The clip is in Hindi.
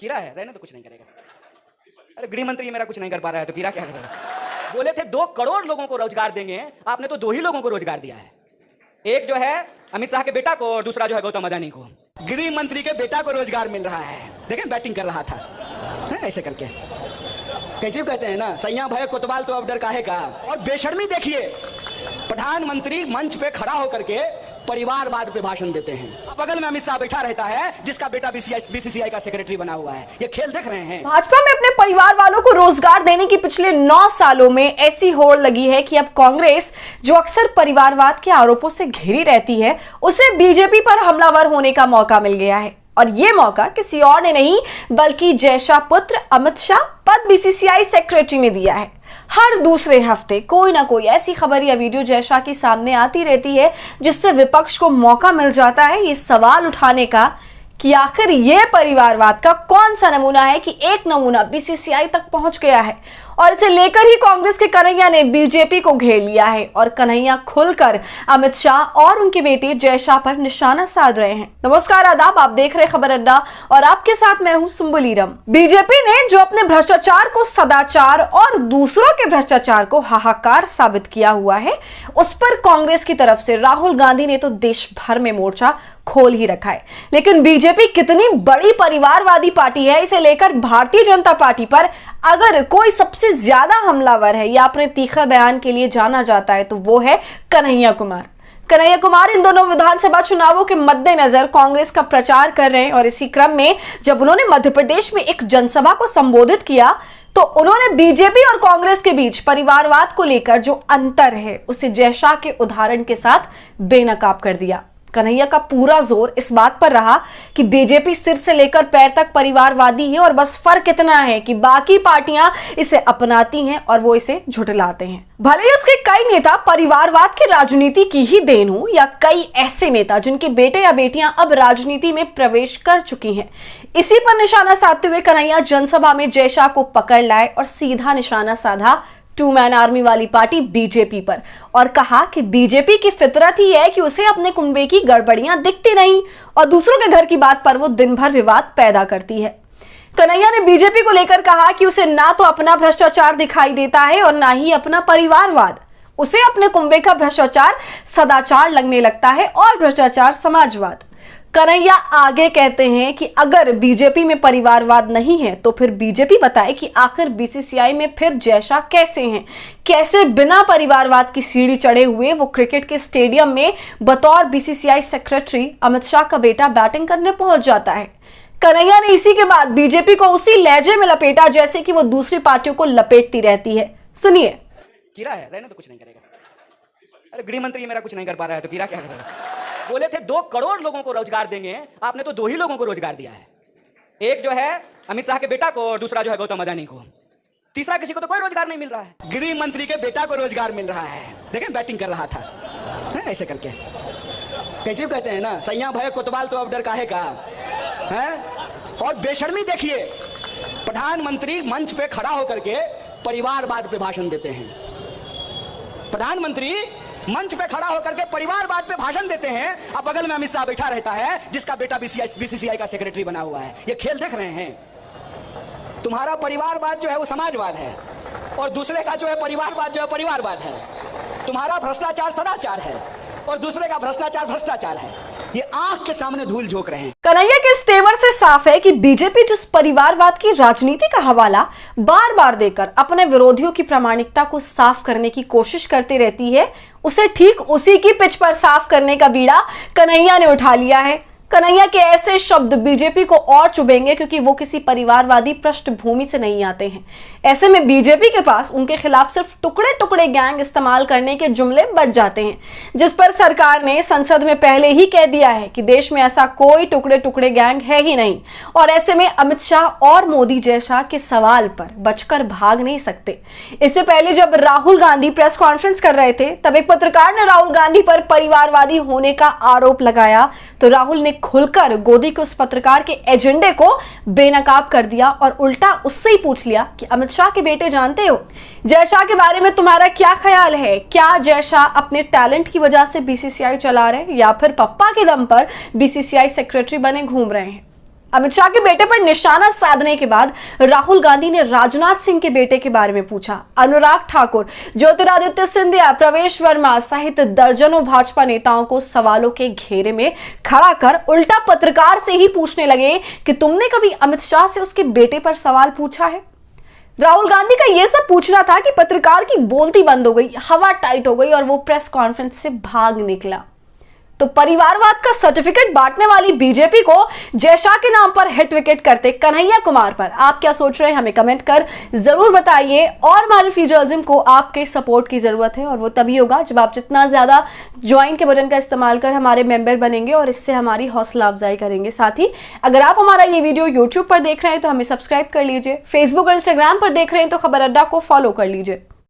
कीड़ा है, रहने तो कुछ नहीं करेगा। अरे गृह मंत्री मेरा कुछ नहीं कर पा रहा है तो कीड़ा क्या करेगा। बोले थे 2 करोड़ लोगों को रोजगार देंगे, आपने तो 2 ही लोगों को रोजगार दिया है। एक जो है अमित शाह के बेटा को और दूसरा जो है गौतम अदानी को। गृह मंत्री के बेटा को रोजगार मिल रहा है, देखें बैटिंग कर रहा था ऐसे करके। कैसे कहते हैं ना, सैया भय कोतवाल तो अब डर काहे का। और बेशर्मी देखिए, प्रधानमंत्री मंच पे खड़ा होकर के परिवारवाद पे भाषण देते हैं। बगल में अमित शाह बैठा रहता है जिसका बेटा बीसीसीआई का सेक्रेटरी बना हुआ है। ये खेल देख रहे हैं। भाजपा में अपने परिवार वालों को रोजगार देने की पिछले 9 सालों में ऐसी होड़ लगी है कि अब कांग्रेस, जो अक्सर परिवारवाद के आरोपों से घिरी रहती है, उसे बीजेपी पर हमलावर होने का मौका मिल गया है। और ये मौका किसी और ने नहीं बल्कि जय शाह पुत्र अमित शाह पद बीसीसीआई सेक्रेटरी ने दिया है। हर दूसरे हफ्ते कोई ना कोई ऐसी खबर या वीडियो जय शाह की सामने आती रहती है जिससे विपक्ष को मौका मिल जाता है ये सवाल उठाने का कि आखिर ये परिवारवाद का कौन सा नमूना है कि एक नमूना बीसीसीआई तक पहुंच गया है। और इसे लेकर ही कांग्रेस के कन्हैया ने बीजेपी को घेर लिया है और कन्हैया खुलकर अमित शाह और उनके बेटे जय शाह पर निशाना साध रहे हैं। नमस्कार, आदाब, आप देख रहे खबर अड्डा और आपके साथ मैं हूं सुम्बुलीरम। बीजेपी ने जो अपने भ्रष्टाचार को सदाचार और दूसरों के भ्रष्टाचार को हाहाकार साबित किया हुआ है, उस पर कांग्रेस की तरफ से राहुल गांधी ने तो देश भर में मोर्चा खोल ही रखा है। लेकिन बीजेपी कितनी बड़ी परिवारवादी पार्टी है, इसे लेकर भारतीय जनता पार्टी पर अगर कोई सबसे ज्यादा हमलावर है या अपने तीखा बयान के लिए जाना जाता है तो वो है कन्हैया कुमार। कन्हैया कुमार इन दोनों विधानसभा चुनावों के मद्देनजर कांग्रेस का प्रचार कर रहे हैं और इसी क्रम में जब उन्होंने मध्य प्रदेश में एक जनसभा को संबोधित किया तो उन्होंने बीजेपी और कांग्रेस के बीच परिवारवाद को लेकर जो अंतर है उसे जय शाह के उदाहरण के साथ बेनकाब कर दिया। कन्हैया का पूरा जोर इस बात पर रहा कि बीजेपी सिर से लेकर पैर तक परिवारवादी है और बस फर्क इतना है कि बाकी पार्टियां इसे अपनाती हैं और वो इसे झुठलाते हैं। भले ही उसके कई नेता परिवारवाद की राजनीति की ही देन हो या कई ऐसे नेता जिनके बेटे या बेटियां अब राजनीति में प्रवेश कर चुकी हैं। इसी पर निशाना साधते हुए कन्हैया जनसभा में जय शाह को पकड़ लाए और सीधा निशाना साधा 2 मैन आर्मी वाली पार्टी बीजेपी पर और कहा कि बीजेपी की फितरत ही है कि उसे अपने कुंबे की गड़बड़ियां दिखती नहीं और दूसरों के घर की बात पर वो दिन भर विवाद पैदा करती है। कन्हैया ने बीजेपी को लेकर कहा कि उसे ना तो अपना भ्रष्टाचार दिखाई देता है और ना ही अपना परिवारवाद। उसे अपने कुंबे का भ्रष्टाचार सदाचार लगने लगता है और भ्रष्टाचार समाजवाद। कन्हैया आगे कहते हैं कि अगर बीजेपी में परिवारवाद नहीं है तो फिर बीजेपी बताए कि आखिर बीसीसीआई में फिर जय शाह कैसे हैं, कैसे बिना परिवारवाद की सीढ़ी चढ़े हुए वो क्रिकेट के स्टेडियम में बतौर बीसीसीआई सेक्रेटरी अमित शाह का बेटा बैटिंग करने पहुंच जाता है। कन्हैया ने इसी के बाद बीजेपी को उसी लहजे में लपेटा जैसे कि वो दूसरी पार्टियों को लपेटती रहती है। सुनिए। कीड़ा है, रहने तो कुछ नहीं करेगा। अरे गृह मंत्री मेरा कुछ नहीं कर पा रहा है तो कीड़ा क्या करेगा। बोले थे 2 करोड़ लोगों को रोजगार देंगे, आपने तो 2 ही लोगों को रोजगार दिया है। एक जो है अमित शाह के बेटा को और दूसरा जो है गौतम अदानी को। तीसरा किसी को तो कोई रोजगार नहीं मिल रहा है। गृह मंत्री के बेटा को रोजगार मिल रहा है, देखें बैटिंग कर रहा था ऐसे करके। कैसे कहते हैं ना, सैया भय कोतवाल तो अब डर काहे का है। और बेशर्मी देखिए, प्रधानमंत्री मंच पे खड़ा होकर के परिवारवाद पे भाषण देते हैं। प्रधानमंत्री मंच पे खड़ा होकर के परिवारवाद पे भाषण देते हैं। अब बगल में अमित शाह बैठा रहता है जिसका बेटा बीसीसीआई का सेक्रेटरी बना हुआ है। ये खेल देख रहे हैं। तुम्हारा परिवारवाद जो है वो समाजवाद है और दूसरे का जो है परिवारवाद जो है परिवारवाद है। तुम्हारा भ्रष्टाचार सदाचार है और दूसरे का भ्रष्टाचार भ्रष्टाचार है। ये आंख के सामने धूल झोंक रहे हैं। कन्हैया के इस तेवर से साफ है कि बीजेपी जिस परिवारवाद की राजनीति का हवाला बार बार देकर अपने विरोधियों की प्रामाणिकता को साफ करने की कोशिश करती रहती है, उसे ठीक उसी की पिच पर साफ करने का बीड़ा कन्हैया ने उठा लिया है। कन्हैया के ऐसे शब्द बीजेपी को और चुभेंगे क्योंकि वो किसी परिवारवादी पृष्ठभूमि से नहीं आते हैं। ऐसे में बीजेपी के पास उनके खिलाफ सिर्फ टुकड़े टुकड़े गैंग इस्तेमाल करने के जुमले बच जाते हैं, जिस पर सरकार ने संसद में पहले ही कह दिया है कि देश में ऐसा कोई टुकड़े टुकड़े गैंग है ही नहीं। और ऐसे में अमित शाह और मोदी जय शाह के सवाल पर बचकर भाग नहीं सकते। इससे पहले जब राहुल गांधी प्रेस कॉन्फ्रेंस कर रहे थे तब एक पत्रकार ने राहुल गांधी पर परिवारवादी होने का आरोप लगाया तो राहुल ने खुलकर गोदी के उस पत्रकार के एजेंडे को बेनकाब कर दिया और उल्टा उससे ही पूछ लिया कि अमित शाह के बेटे जानते हो, जय शाह के बारे में तुम्हारा क्या ख्याल है? क्या जय शाह अपने टैलेंट की वजह से बीसीसीआई चला रहे हैं या फिर पप्पा के दम पर बीसीसीआई सेक्रेटरी बने घूम रहे हैं? अमित शाह के बेटे पर निशाना साधने के बाद राहुल गांधी ने राजनाथ सिंह के बेटे के बारे में पूछा। अनुराग ठाकुर, ज्योतिरादित्य सिंधिया, प्रवेश वर्मा सहित दर्जनों भाजपा नेताओं को सवालों के घेरे में खड़ा कर उल्टा पत्रकार से ही पूछने लगे कि तुमने कभी अमित शाह से उसके बेटे पर सवाल पूछा है। राहुल गांधी का यह सब पूछना था कि पत्रकार की बोलती बंद हो गई, हवा टाइट हो गई और वो प्रेस कॉन्फ्रेंस से भाग निकला। तो परिवारवाद का सर्टिफिकेट बांटने वाली बीजेपी को जय शाह के नाम पर हिट विकेट करते कन्हैया कुमार पर आप क्या सोच रहे हैं, हमें कमेंट कर जरूर बताइए। और हमारे फ्री जर्नलिज्म को आपके सपोर्ट की जरूरत है और वो तभी होगा जब आप जितना ज्यादा ज्वाइन के बटन का इस्तेमाल कर हमारे मेंबर बनेंगे और इससे हमारी हौसला अफजाई करेंगे। साथ ही अगर आप हमारा ये वीडियो यूट्यूब पर देख रहे हैं तो हमें सब्सक्राइब कर लीजिए, फेसबुक और इंस्टाग्राम पर देख रहे हैं तो खबर अड्डा को फॉलो कर लीजिए।